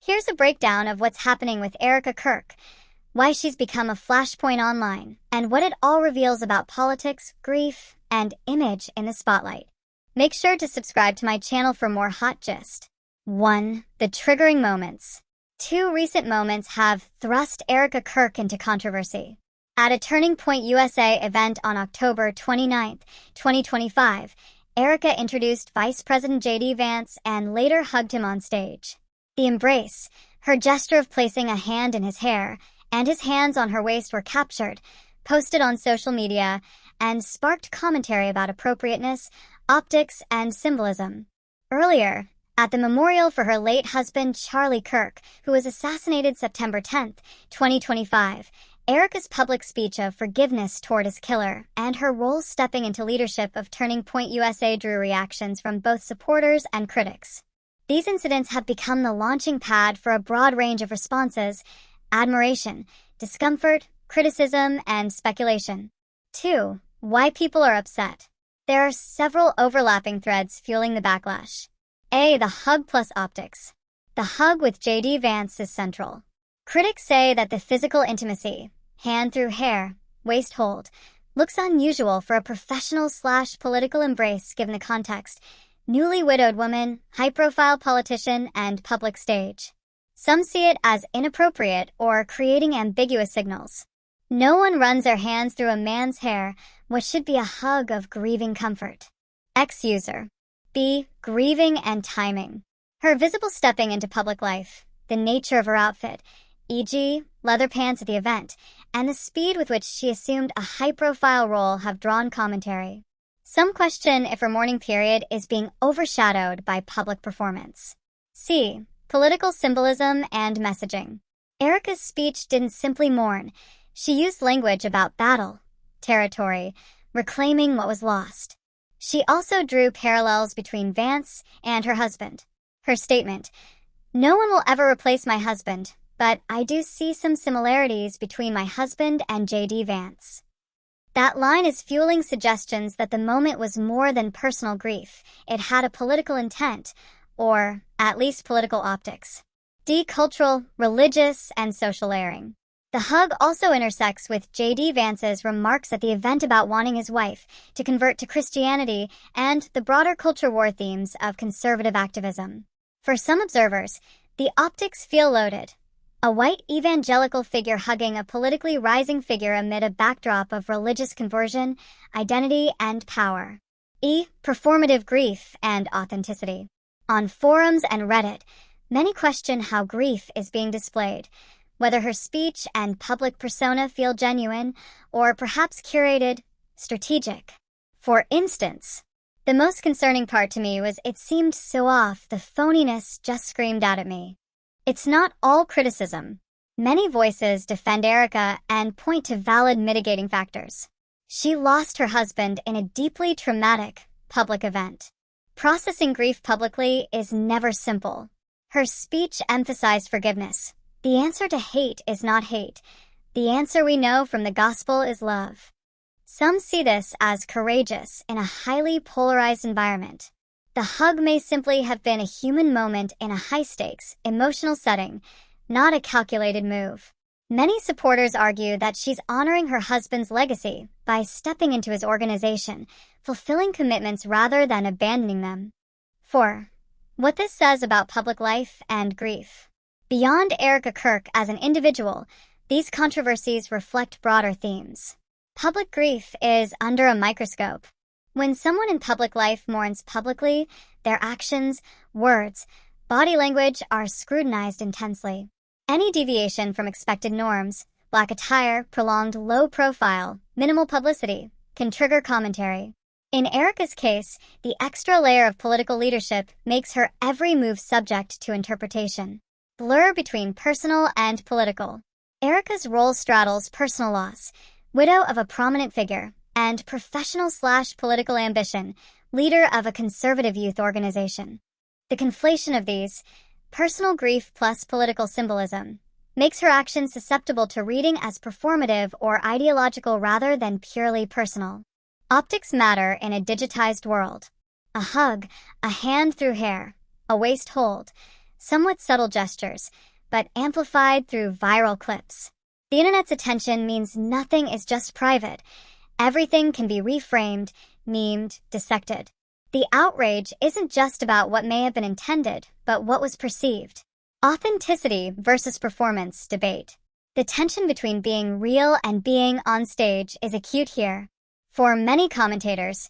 Here's a breakdown of what's happening with Erika Kirk, why she's become a flashpoint online, and what it all reveals about politics, grief, and image in the spotlight. Make sure to subscribe to my channel for more hot gist. 1. The triggering moments. 2 recent moments have thrust Erika Kirk into controversy. At a Turning Point USA event on October 29, 2025, Erika introduced Vice President JD Vance and later hugged him on stage. The embrace, her gesture of placing a hand in his hair, and his hands on her waist were captured, posted on social media, and sparked commentary about appropriateness, optics, and symbolism. Earlier, at the memorial for her late husband Charlie Kirk, who was assassinated September 10, 2025, Erika's public speech of forgiveness toward his killer and her role stepping into leadership of Turning Point USA drew reactions from both supporters and critics. These incidents have become the launching pad for a broad range of responses: admiration, discomfort, criticism, and speculation. 2. Why people are upset. There are several overlapping threads fueling the backlash. A. The hug plus optics. The hug with JD Vance is central. Critics say that the physical intimacy, hand through hair, waist hold, looks unusual for a professional/political embrace given the context: newly widowed woman, high-profile politician, and public stage. Some see it as inappropriate or creating ambiguous signals. No one runs their hands through a man's hair, what should be a hug of grieving comfort. Ex-user. B. Grieving and timing. Her visible stepping into public life, the nature of her outfit, e.g., leather pants at the event, and the speed with which she assumed a high-profile role have drawn commentary. Some question if her mourning period is being overshadowed by public performance. C. Political symbolism and messaging. Erika's speech didn't simply mourn. She used language about battle, territory, reclaiming what was lost. She also drew parallels between Vance and her husband. Her statement, "No one will ever replace my husband, but I do see some similarities between my husband and JD Vance." That line is fueling suggestions that the moment was more than personal grief. It had a political intent, or at least political optics. D. Cultural, religious, and social layering. The hug also intersects with JD Vance's remarks at the event about wanting his wife to convert to Christianity and the broader culture war themes of conservative activism. For some observers, the optics feel loaded. A white evangelical figure hugging a politically rising figure amid a backdrop of religious conversion, identity, and power. E. Performative grief and authenticity. On forums and Reddit, many question how grief is being displayed, whether her speech and public persona feel genuine or perhaps curated, strategic. For instance, the most concerning part to me was it seemed so off, the phoniness just screamed out at me. It's not all criticism. Many voices defend Erika and point to valid mitigating factors. She lost her husband in a deeply traumatic public event. Processing grief publicly is never simple. Her speech emphasized forgiveness. The answer to hate is not hate. The answer we know from the gospel is love. Some see this as courageous in a highly polarized environment. The hug may simply have been a human moment in a high-stakes, emotional setting, not a calculated move. Many supporters argue that she's honoring her husband's legacy by stepping into his organization, fulfilling commitments rather than abandoning them. 4. What this says about public life and grief. Beyond Erika Kirk as an individual, these controversies reflect broader themes. Public grief is under a microscope. When someone in public life mourns publicly, their actions, words, body language are scrutinized intensely. Any deviation from expected norms, black attire, prolonged low profile, minimal publicity, can trigger commentary. In Erika's case, the extra layer of political leadership makes her every move subject to interpretation. Blur between personal and political. Erika's role straddles personal loss, widow of a prominent figure, and professional/political ambition, leader of a conservative youth organization. The conflation of these, personal grief plus political symbolism, makes her actions susceptible to reading as performative or ideological rather than purely personal. Optics matter in a digitized world. A hug, a hand through hair, a waist hold. somewhat subtle gestures, but amplified through viral clips. The internet's attention means nothing is just private. Everything can be reframed, memed, dissected. The outrage isn't just about what may have been intended, but what was perceived. Authenticity versus performance debate. The tension between being real and being on stage is acute here. For many commentators,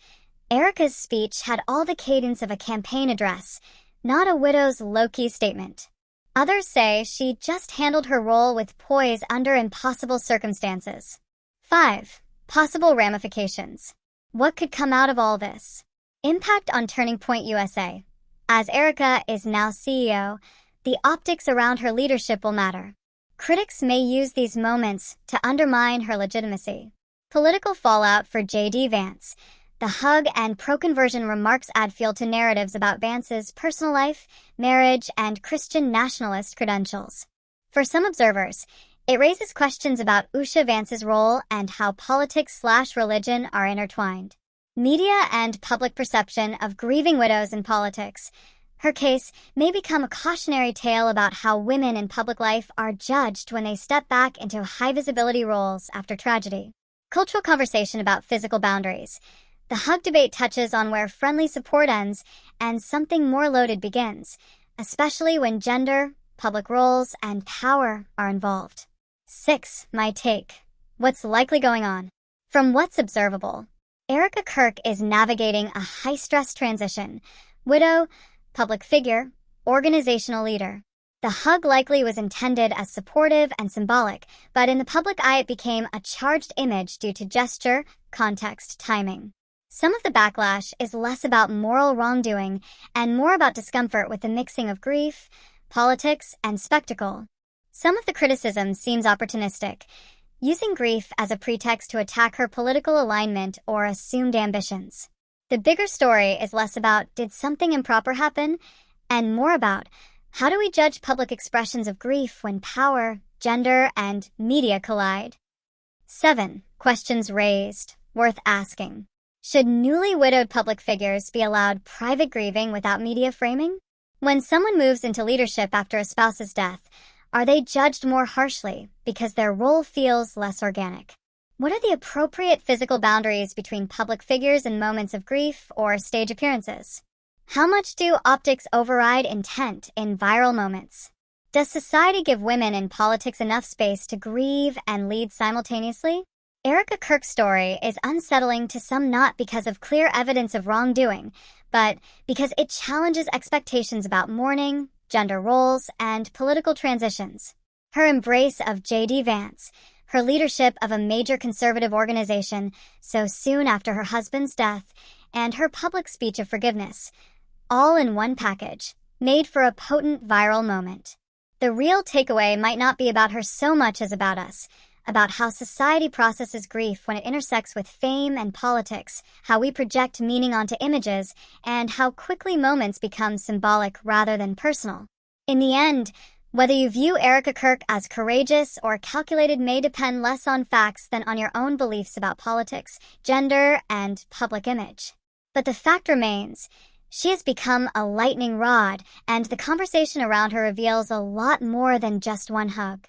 Erika's speech had all the cadence of a campaign address, not a widow's low-key statement. Others say she just handled her role with poise under impossible circumstances. 5. Possible ramifications. What could come out of all this? Impact on Turning Point USA. As Erika is now CEO, the optics around her leadership will matter. Critics may use these moments to undermine her legitimacy. Political fallout for JD Vance. The hug and pro-conversion remarks add fuel to narratives about Vance's personal life, marriage, and Christian nationalist credentials. For some observers, it raises questions about Usha Vance's role and how politics/religion are intertwined. Media and public perception of grieving widows in politics. Her case may become a cautionary tale about how women in public life are judged when they step back into high-visibility roles after tragedy. Cultural conversation about physical boundaries. The hug debate touches on where friendly support ends and something more loaded begins, especially when gender, public roles, and power are involved. 6. My take. What's likely going on? From what's observable, Erika Kirk is navigating a high-stress transition. Widow, public figure, organizational leader. The hug likely was intended as supportive and symbolic, but in the public eye it became a charged image due to gesture, context, timing. Some of the backlash is less about moral wrongdoing and more about discomfort with the mixing of grief, politics, and spectacle. Some of the criticism seems opportunistic, using grief as a pretext to attack her political alignment or assumed ambitions. The bigger story is less about did something improper happen, and more about how do we judge public expressions of grief when power, gender, and media collide. 7. Questions raised, worth asking. Should newly widowed public figures be allowed private grieving without media framing? When someone moves into leadership after a spouse's death, are they judged more harshly because their role feels less organic? What are the appropriate physical boundaries between public figures in moments of grief or stage appearances? How much do optics override intent in viral moments? Does society give women in politics enough space to grieve and lead simultaneously? Erika Kirk's story is unsettling to some not because of clear evidence of wrongdoing, but because it challenges expectations about mourning, gender roles, and political transitions. Her embrace of JD Vance, her leadership of a major conservative organization so soon after her husband's death, and her public speech of forgiveness, all in one package, made for a potent viral moment. The real takeaway might not be about her so much as about us, about how society processes grief when it intersects with fame and politics, how we project meaning onto images, and how quickly moments become symbolic rather than personal. In the end, whether you view Erika Kirk as courageous or calculated may depend less on facts than on your own beliefs about politics, gender, and public image. But the fact remains, she has become a lightning rod, and the conversation around her reveals a lot more than just one hug.